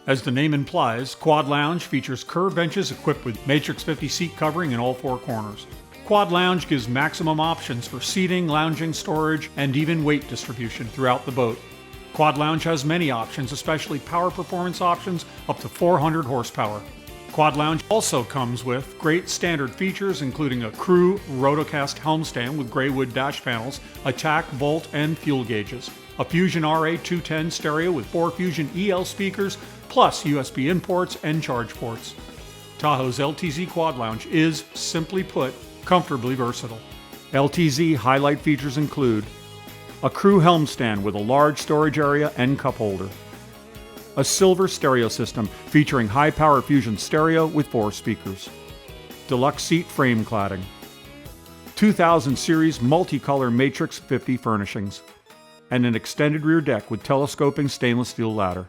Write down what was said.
As the name implies, Quad Lounge features curved benches equipped with Matrix 50 seat covering in all four corners. Quad Lounge gives maximum options for seating, lounging, storage, and even weight distribution throughout the boat. Quad Lounge has many options, especially power performance options up to 400 horsepower. Quad Lounge also comes with great standard features including a crew rotocast helm stand with gray wood dash panels, attack, volt, and fuel gauges, a Fusion RA210 stereo with 4 Fusion EL speakers, plus USB in ports and charge ports. Tahoe's LTZ Quad Lounge is, simply put, comfortably versatile. LTZ highlight features include a crew helm stand with a large storage area and cup holder, a silver stereo system featuring high-power Fusion stereo with 4 speakers, deluxe seat frame cladding, 2000 series multicolor Matrix 50 furnishings, and an extended rear deck with telescoping stainless steel ladder.